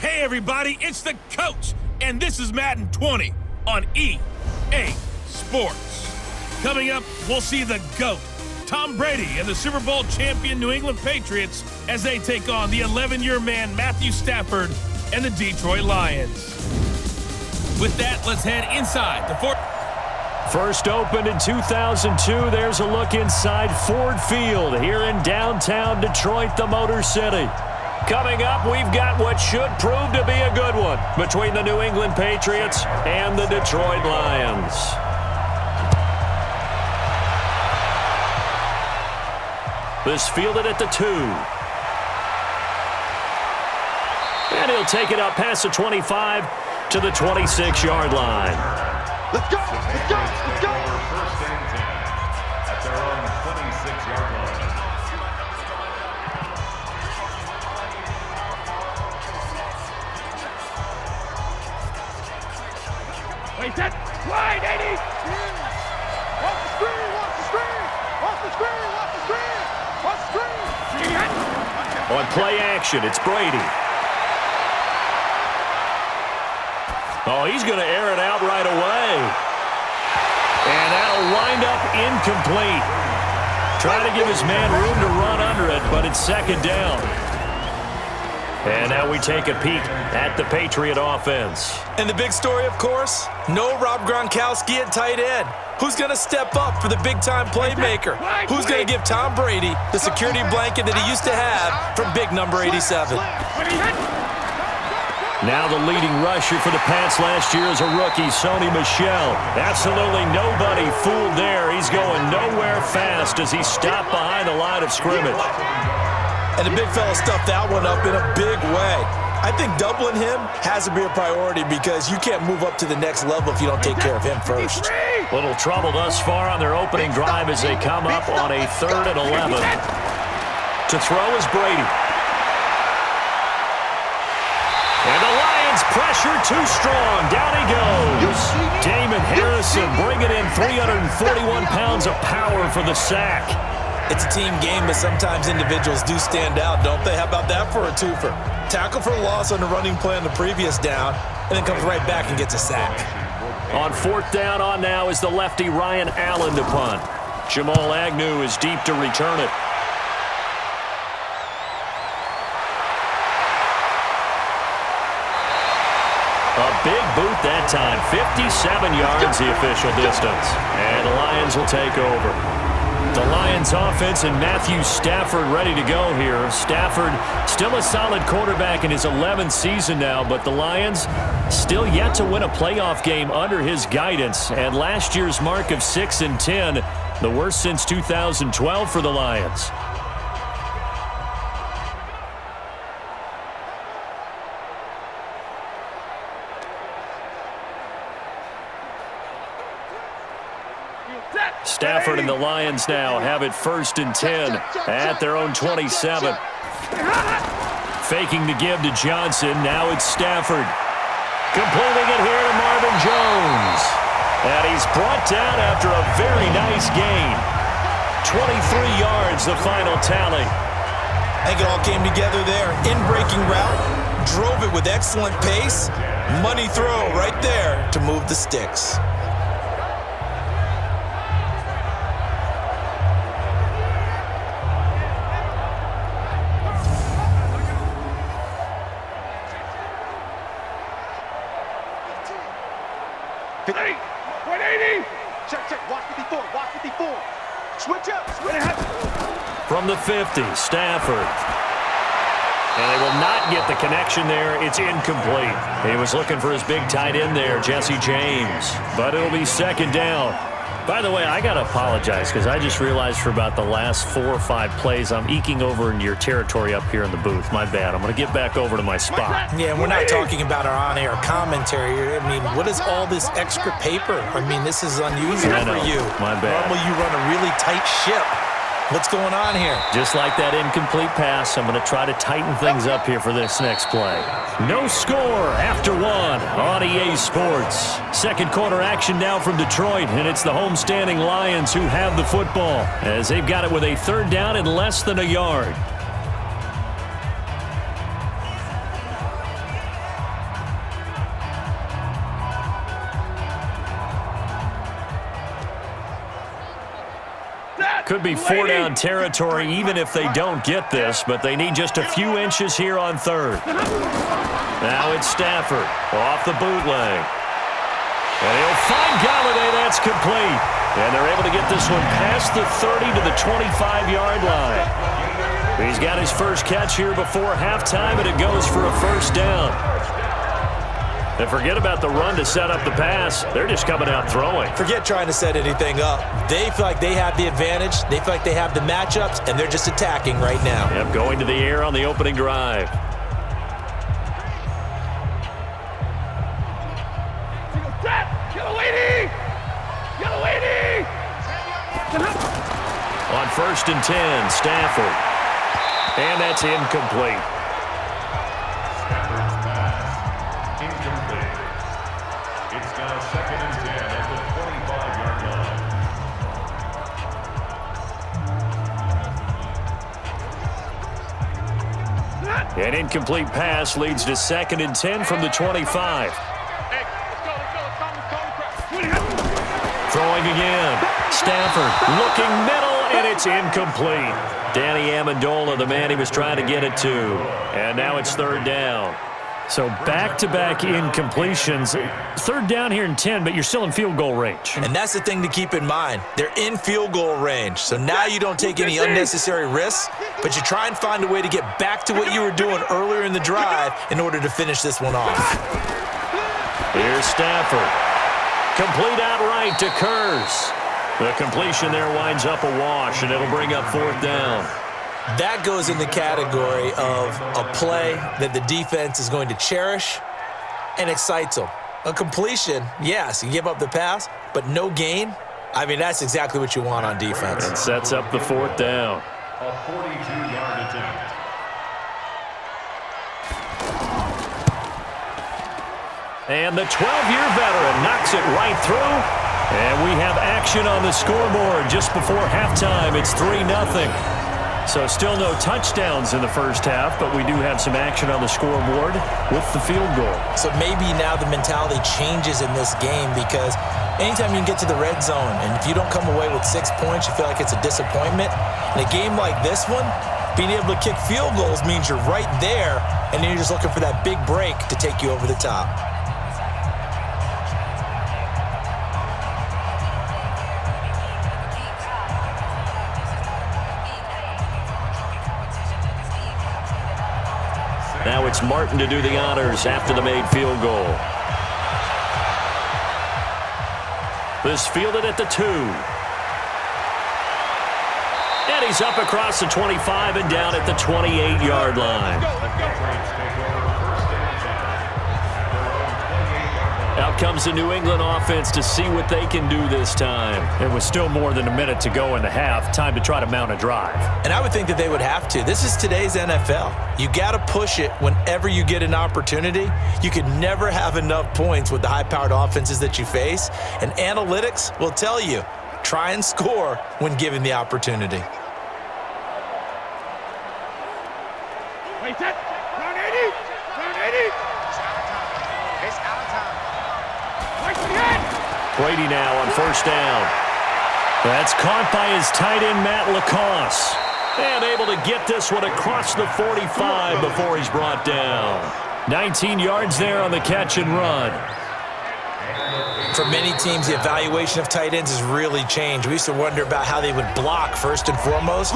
Hey everybody, it's the coach, and this is Madden 20 on EA Sports. Coming up, we'll see the GOAT, Tom Brady, and the Super Bowl champion New England Patriots as they take on the 11-year man Matthew Stafford and the Detroit Lions. With that, let's head inside the Ford. First opened in 2002, there's a look inside Ford Field here in downtown Detroit, the Motor City. Coming up, we've got what should prove to be a good one between the New England Patriots and the Detroit Lions. This fielded at the 2. And he'll take it up past the 25 to the 26-yard line. Let's go! Let's go! Let's go! First and 10 at their own 26-yard line. Wait, that wide, Eddie! Off the screen! Off the screen! Off the screen! Off the screen! Off the screen! On play action, it's Brady. Oh, he's going to air it out right away. And that'll wind up incomplete. Trying to give his man room to run under it, but it's second down. And now we take a peek at the Patriot offense. And the big story, of course, no Rob Gronkowski at tight end. Who's going to step up for the big-time playmaker? Who's going to give Tom Brady the security blanket that he used to have from big number 87? Now the leading rusher for the Pats last year is a rookie, Sony Michel. Absolutely nobody fooled there. He's going nowhere fast as he stopped behind the line of scrimmage. And the big fella stuffed that one up in a big way. I think doubling him has to be a priority because you can't move up to the next level if you don't take care of him first. Little trouble thus far on their opening drive as they come up on a 3rd and 11. To throw is Brady. And the Lions pressure too strong. Down he goes. Damon Harrison bringing in 341 pounds of power for the sack. It's a team game, but sometimes individuals do stand out, don't they? How about that for a twofer? Tackle for loss on the running play on the previous down, and then comes right back and gets a sack. On 4th down on now is the lefty Ryan Allen to punt. Jamal Agnew is deep to return it. A big boot that time. 57 yards the official distance. And the Lions will take over. The Lions offense and Matthew Stafford ready to go here. Stafford still a solid quarterback in his 11th season now, but the Lions still yet to win a playoff game under his guidance. And last year's mark of 6-10, the worst since 2012 for the Lions. Stafford and the Lions now have it 1st and 10 at their own 27. Faking the give to Johnson. Now it's Stafford. Completing it here to Marvin Jones. And he's brought down after a very nice gain. 23 yards, the final tally. I think it all came together there. In-breaking route. Drove it with excellent pace. Money throw right there to move the sticks. Hey, 180! Check, check. Watch 54. Watch 54. Switch up. Switch up. From the 50, Stafford. And they will not get the connection there. It's incomplete. He was looking for his big tight end there, Jesse James. But it'll be 2nd down. By the way, I got to apologize because I just realized for about the last 4 or 5 plays, I'm eking over into your territory up here in the booth. My bad. I'm going to get back over to my spot. Yeah, we're not talking about our on-air commentary here. I mean, what is all this extra paper? I mean, this is unusual for you. My bad. Normally you run a really tight ship. What's going on here? Just like that incomplete pass, I'm going to try to tighten things up here for this next play. No score after 1 on EA Sports. 2nd quarter action now from Detroit, and it's the homestanding Lions who have the football as they've got it with a 3rd down and less than a yard. Could be 4-down territory even if they don't get this, but they need just a few inches here on third. Now it's Stafford off the bootleg. And he'll find Galladay. That's complete. And they're able to get this one past the 30 to the 25-yard line. He's got his first catch here before halftime, and it goes for a first down. And forget about the run to set up the pass. They're just coming out throwing. Forget trying to set anything up. They feel like they have the advantage. They feel like they have the matchups, and they're just attacking right now. Yep, going to the air on the opening drive. On 1st and 10, Stafford. And that's incomplete. Stafford's pass incomplete. It's now 2nd and 10 at the 25-yard line. An incomplete pass leads to 2nd and 10 from the 25. Throwing again. Stafford looking middle, and it's incomplete. Danny Amendola, the man he was trying to get it to. And now it's 3rd down. So back-to-back incompletions. 3rd down here in 10, but you're still in field goal range. And that's the thing to keep in mind. They're in field goal range. So now you don't take any unnecessary risks, but you try and find a way to get back to what you were doing earlier in the drive in order to finish this one off. Here's Stafford. Complete outright to Kurz. The completion there winds up a wash, and it'll bring up 4th down. That goes in the category of a play that the defense is going to cherish and excites them. A completion, yes, you give up the pass, but no gain. I mean, that's exactly what you want on defense. And sets up the 4th down. A 42-yard attempt. And the 12-year veteran knocks it right through. And we have action on the scoreboard just before halftime. It's 3-0. So still no touchdowns in the first half, but we do have some action on the scoreboard with the field goal. So maybe now the mentality changes in this game, because anytime you can get to the red zone, and if you don't come away with 6 points, you feel like it's a disappointment. In a game like this one, being able to kick field goals means you're right there, and then you're just looking for that big break to take you over the top. Now it's Martin to do the honors after the made field goal. This fielded at the 2. And he's up across the 25 and down at the 28-yard line. Out comes the New England offense to see what they can do this time. It was still more than a minute to go in the half. Time to try to mount a drive. And I would think that they would have to. This is today's NFL. You got to push it whenever you get an opportunity. You can never have enough points with the high-powered offenses that you face. And analytics will tell you, try and score when given the opportunity. Wait, that. Round 80. Round 80. It's out of time. Right to the end. Brady now on 1st down. That's caught by his tight end, Matt LaCosse. And able to get this one across the 45 before he's brought down. 19 yards there on the catch and run. For many teams, the evaluation of tight ends has really changed. We used to wonder about how they would block first and foremost.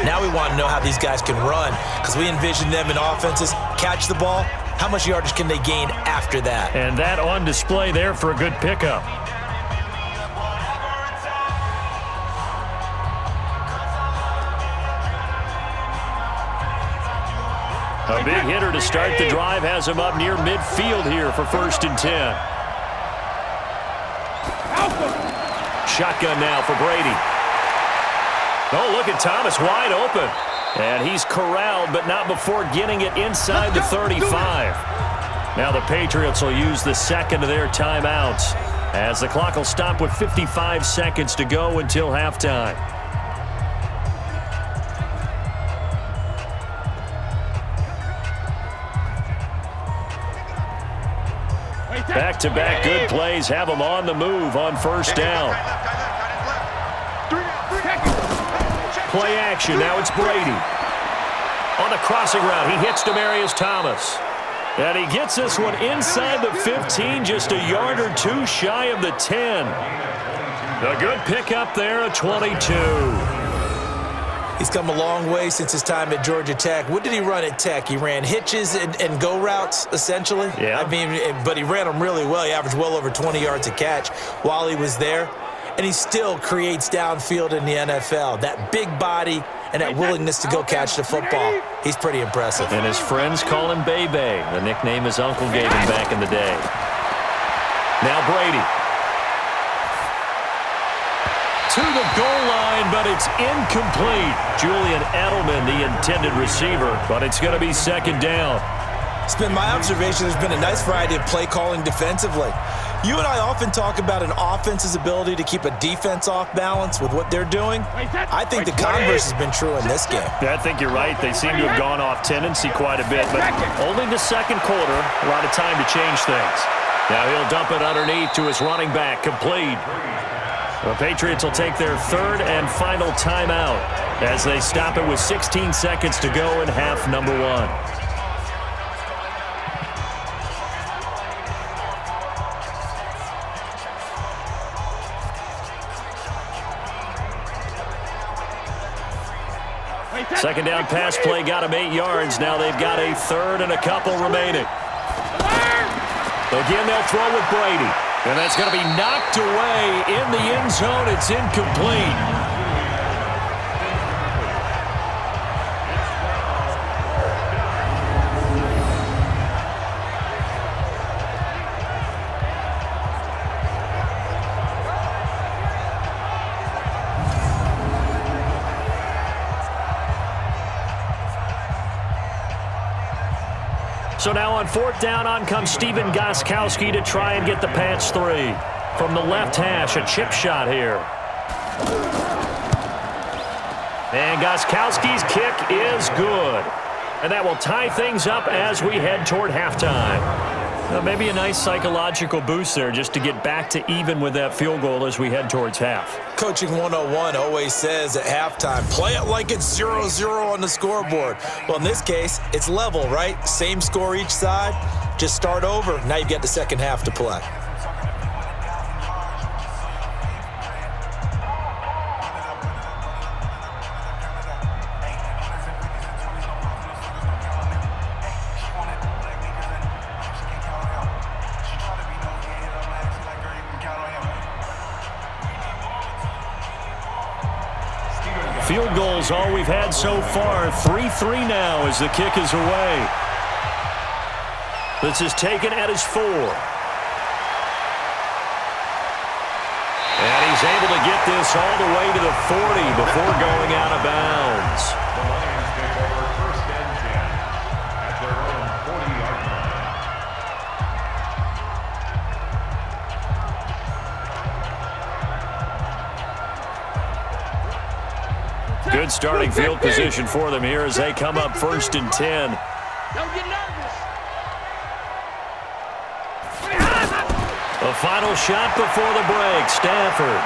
Now we want to know how these guys can run, because we envision them in offenses, catch the ball, how much yardage can they gain after that? And that on display there for a good pickup. A big hitter to start the drive has him up near midfield here for 1st and 10. Shotgun now for Brady. Oh, look at Thomas wide open. And he's corralled, but not before getting it inside the 35. Now the Patriots will use the second of their timeouts, as the clock will stop with 55 seconds to go until halftime. Back-to-back good plays have them on the move on 1st down. Play action. Now it's Brady. On the crossing route, he hits Demaryius Thomas. And he gets this one inside the 15, just a yard or two shy of the 10. A good pickup there, a 22. He's come a long way since his time at Georgia Tech. What did he run at Tech? He ran hitches and go routes, essentially. Yeah. I mean, but he ran them really well. He averaged well over 20 yards a catch while he was there. And he still creates downfield in the NFL. That big body and that willingness to go catch the football. He's pretty impressive. And his friends call him Bebe, the nickname his uncle gave him back in the day. Now Brady. To the goal line, but it's incomplete. Julian Edelman, the intended receiver, but it's going to be second down. It's been my observation there's been a nice variety of play calling defensively. You and I often talk about an offense's ability to keep a defense off balance with what they're doing. I think the converse has been true in this game. I think you're right. They seem to have gone off tendency quite a bit, but only the second quarter, a lot of time to change things. Now he'll dump it underneath to his running back, complete. The Patriots will take their third and final timeout as they stop it with 16 seconds to go in half number one. Second down pass play got him 8 yards. Now they've got a third and a couple remaining. Again, they'll throw with Brady. And that's going to be knocked away in the end zone. It's incomplete. So now on fourth down, on comes Stephen Gostkowski to try and get the Pats 3. From the left hash, a chip shot here. And Gostkowski's kick is good. And that will tie things up as we head toward halftime. Now, maybe a nice psychological boost there just to get back to even with that field goal as we head towards half. Coaching 101 always says at halftime, play it like it's 0-0 on the scoreboard. Well, in this case, it's level, right? Same score each side. Just start over. Now you get the second half to play. Field goals all we've had so far. 3-3 now as the kick is away. This is taken at his 4. And he's able to get this all the way to the 40 before going out of bounds. The Lions take over first and 10 at their own 40-yard line. Good starting field position for them here as they come up first and 10. Don't get nervous. A final shot before the break. Stafford.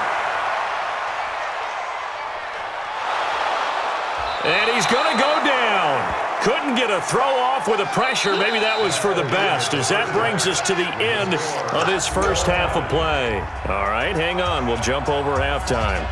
And he's going to go down. Couldn't get a throw off with the pressure. Maybe that was for the best as that brings us to the end of this first half of play. All right, hang on. We'll jump over halftime.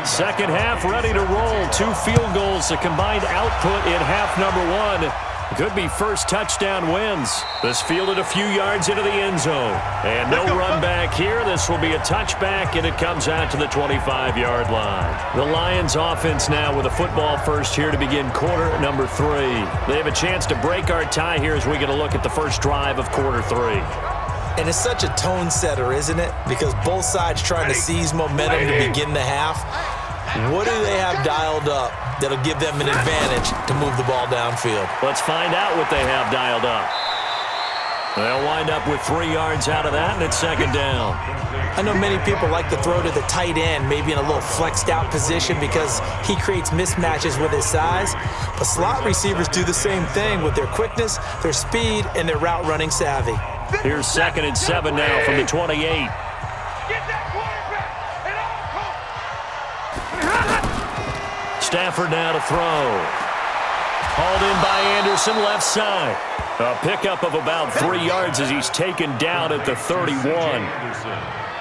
Second half ready to roll. 2 field goals, the combined output in half number 1. Could be first touchdown wins. This fielded a few yards into the end zone. And no run back here. This will be a touchback, and it comes out to the 25-yard line. The Lions offense now with a football first here to begin quarter number 3. They have a chance to break our tie here as we get a look at the first drive of quarter 3. And it's such a tone setter, isn't it? Because both sides trying to seize momentum to begin the half. What do they have dialed up that'll give them an advantage to move the ball downfield? Let's find out what they have dialed up. They'll wind up with 3 yards out of that, and it's second down. I know many people like to throw to the tight end, maybe in a little flexed out position because he creates mismatches with his size. But slot receivers do the same thing with their quickness, their speed, and their route running savvy. Here's 2nd and 7 now from the 28. Get that quarterback at all costs. Stafford now to throw. Hauled in by Anderson, left side. A pickup of about 3 yards as he's taken down at the 31.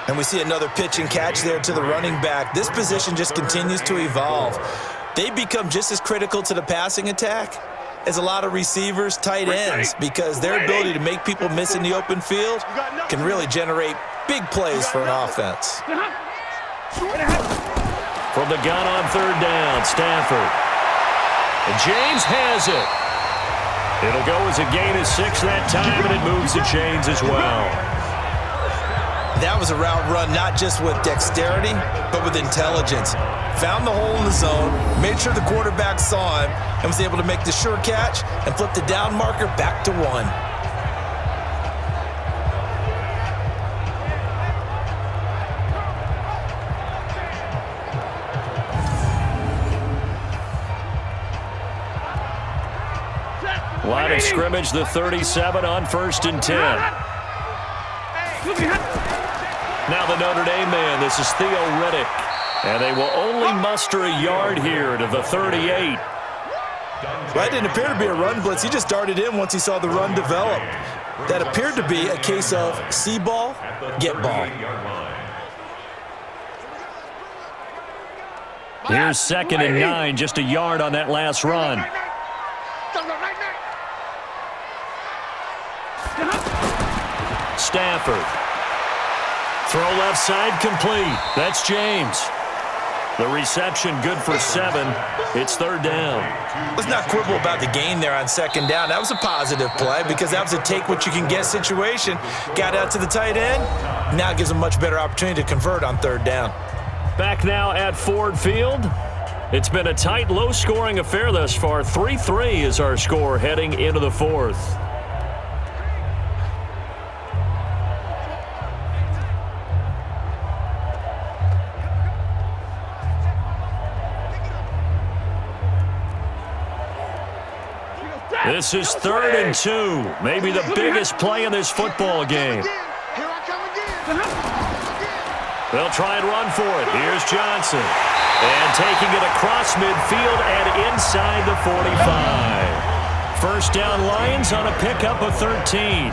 And we see another pitch and catch there to the running back. This position just continues to evolve. They become just as critical to the passing attack as a lot of receivers, tight ends, because their ability to make people miss in the open field can really generate big plays for an offense. From the gun on 3rd down, Stafford. And James has it. It'll go as a gain of 6 that time, and it moves the chains as well. That was a route run not just with dexterity, but with intelligence. Found the hole in the zone, made sure the quarterback saw him, and was able to make the sure catch and flip the down marker back to 1. Line of scrimmage, the 37 on 1st and 10. Now the Notre Dame man, this is Theo Riddick. And they will only muster a yard here to the 38. That didn't appear to be a run blitz. He just darted in once he saw the run develop. That appeared to be a case of see ball, get ball. Here's 2nd and 9, just a yard on that last run. Stafford. Throw left side complete. That's James. The reception good for 7. It's 3rd down. Let's not quibble about the gain there on 2nd down. That was a positive play because that was a take-what-you-can-get situation. Got out to the tight end. Now it gives a much better opportunity to convert on 3rd down. Back now at Ford Field. It's been a tight, low-scoring affair thus far. 3-3 is our score heading into the 4th. This is 3rd and 2. Maybe the biggest play in this football game. They'll try and run for it. Here's Johnson. And taking it across midfield and inside the 45. First down Lions on a pickup of 13.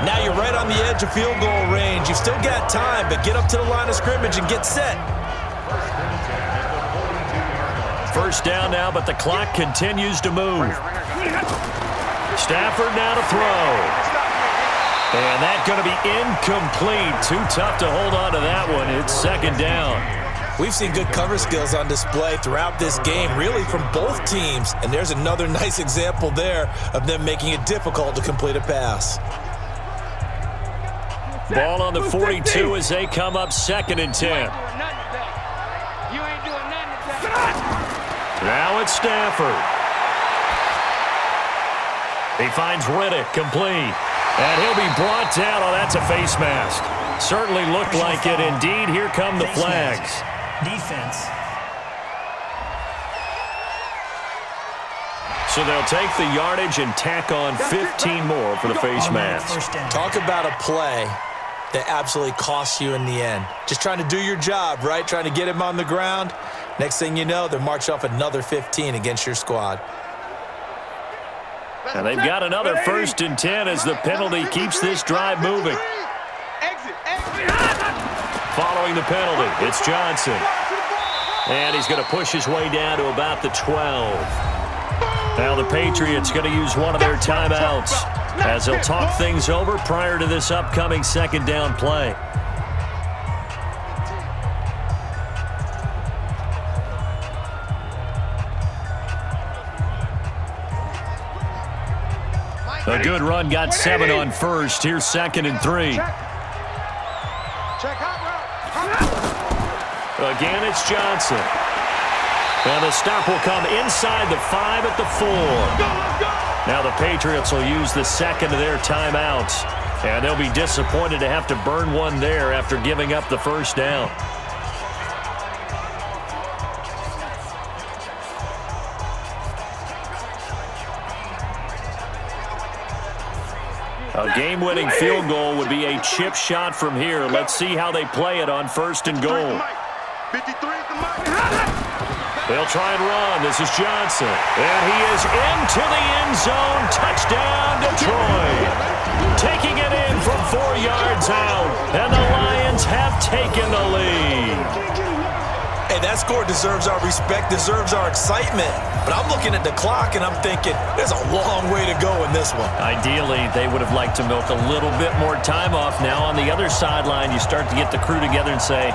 Now you're right on the edge of field goal range. You've still got time, but get up to the line of scrimmage and get set. First down now, but the clock continues to move. Stafford now to throw. And that's going to be incomplete. Too tough to hold on to that one. It's 2nd down. We've seen good cover skills on display throughout this game, really from both teams. And there's another nice example there of them making it difficult to complete a pass. Ball on the 42 as they come up 2nd and 10. Now it's Stafford. He finds Riddick complete. And he'll be brought down. Oh, that's a face mask. Certainly looked like it. Indeed, here come the flags. Defense. So they'll take the yardage and tack on 15 more for the face mask. Talk about a play that absolutely costs you in the end. Just trying to do your job, right? Trying to get him on the ground. Next thing you know, they'll march off another 15 against your squad. And they've got another 1st and 10 as the penalty keeps this drive moving. Following the penalty, it's Johnson. And he's going to push his way down to about the 12. Now the Patriots going to use one of their timeouts as they'll talk things over prior to this upcoming 2nd down play. A good run, got 7 on 1st. Here's 2nd and 3. Again, it's Johnson. And the stop will come inside the 5 at the 4. Now the Patriots will use the second of their timeouts, and they'll be disappointed to have to burn one there after giving up the first down. A game-winning field goal would be a chip shot from here. Let's see how they play it on 1st and goal. They'll try and run. This is Johnson. And he is into the end zone. Touchdown, Detroit. Taking it in from 4 yards out. And the Lions have taken the lead. Hey, that score deserves our respect, deserves our excitement. But I'm looking at the clock, and I'm thinking there's a long way to go in this one. Ideally, they would have liked to milk a little bit more time off. Now on the other sideline, you start to get the crew together and say,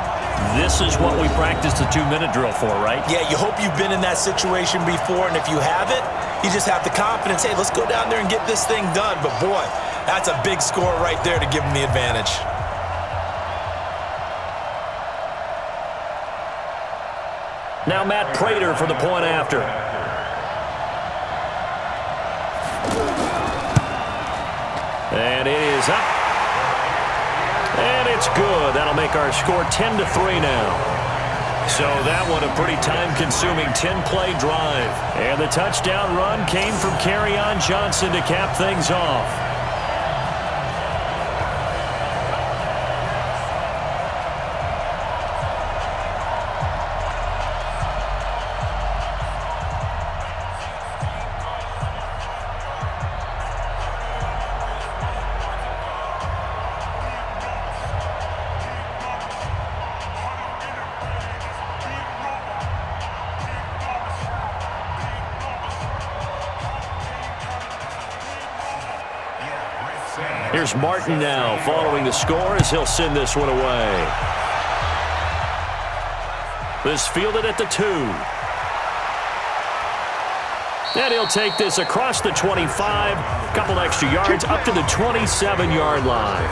this is what we practiced the 2-minute drill for, right? Yeah, you hope you've been in that situation before, and if you haven't, you just have the confidence, hey, let's go down there and get this thing done. But, boy, that's a big score right there to give them the advantage. Now Matt Prater for the point after. And it is up. And it's good. That'll make our score 10-3 now. So that one a pretty time-consuming 10-play drive. And the touchdown run came from Kerryon Johnson to cap things off. Here's Martin now following the score as he'll send this one away. This fielded at the 2. And he'll take this across the 25. Couple extra yards up to the 27-yard line.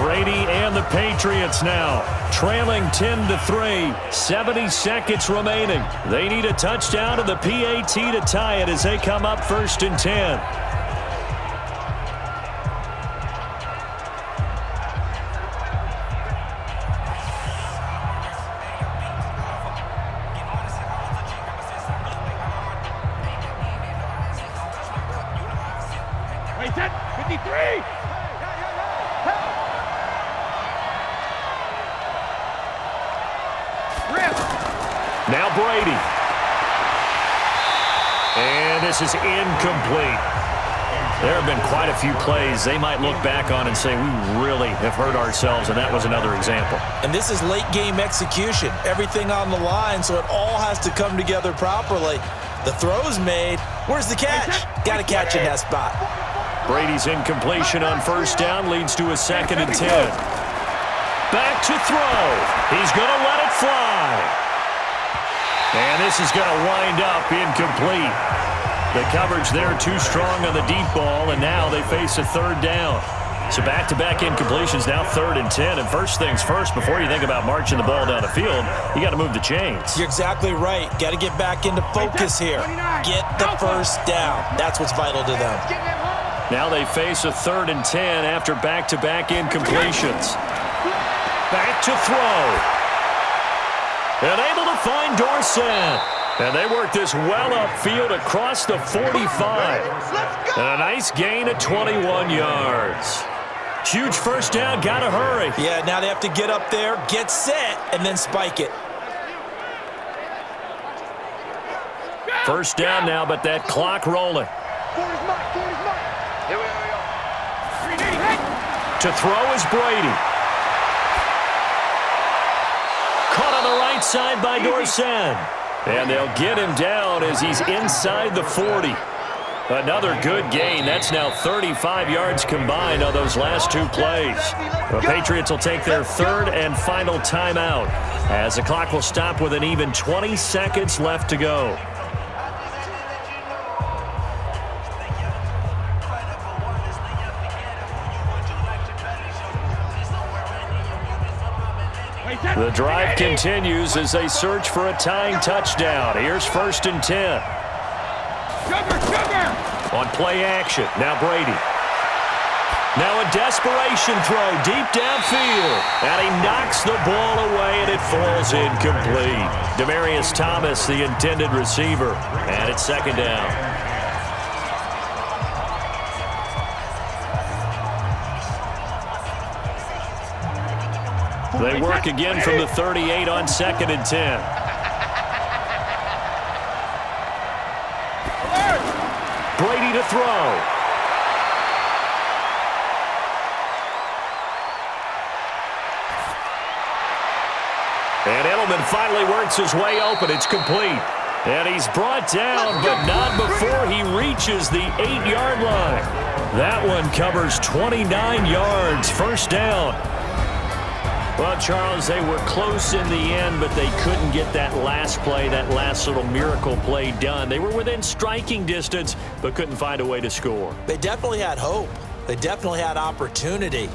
Brady and the Patriots now trailing 10-3. 70 seconds remaining. They need a touchdown and the PAT to tie it as they come up 1st and 10. Wait, 10, 53. Now Brady. And this is incomplete. There have been quite a few plays they might look back on and say, we really have hurt ourselves, and that was another example. And this is late game execution. Everything on the line, so it all has to come together properly. The throw's made. Where's the catch? Got to catch in that spot. Brady's incompletion on 1st down leads to a 2nd and 10. Back to throw. He's going to let it fly. And this is going to wind up incomplete. The coverage there too strong on the deep ball, and now they face a 3rd down. So back-to-back incompletions, now 3rd and 10. And first things first, before you think about marching the ball down the field, you got to move the chains. You're exactly right. Got to get back into focus here. Get the first down. That's what's vital to them. Now they face a 3rd and 10 after back-to-back incompletions. Back to throw. And able to find Dorsett. And they work this well upfield across the 45. And a nice gain of 21 yards. Huge first down, gotta hurry. Yeah, now they have to get up there, get set, and then spike it. First down now, but that clock rolling. To throw is Brady. Caught on the right side by Dorsett. And they'll get him down as he's inside the 40. Another good gain. That's now 35 yards combined on those last 2 plays. The Patriots will take their 3rd and final timeout as the clock will stop with an even 20 seconds left to go. The drive continues as they search for a tying touchdown. Here's 1st and 10. On play action, now Brady. Now a desperation throw deep downfield. And he knocks the ball away, and it falls incomplete. Demaryius Thomas, the intended receiver. And it's second down. They work again from the 38 on 2nd and 10. Brady to throw. And Edelman finally works his way open. It's complete. And he's brought down, but not before he reaches the 8-yard line. That one covers 29 yards. First down. Well, Charles, they were close in the end, but they couldn't get that last play, that last little miracle play done. They were within striking distance, but couldn't find a way to score. They definitely had hope. They definitely had opportunity.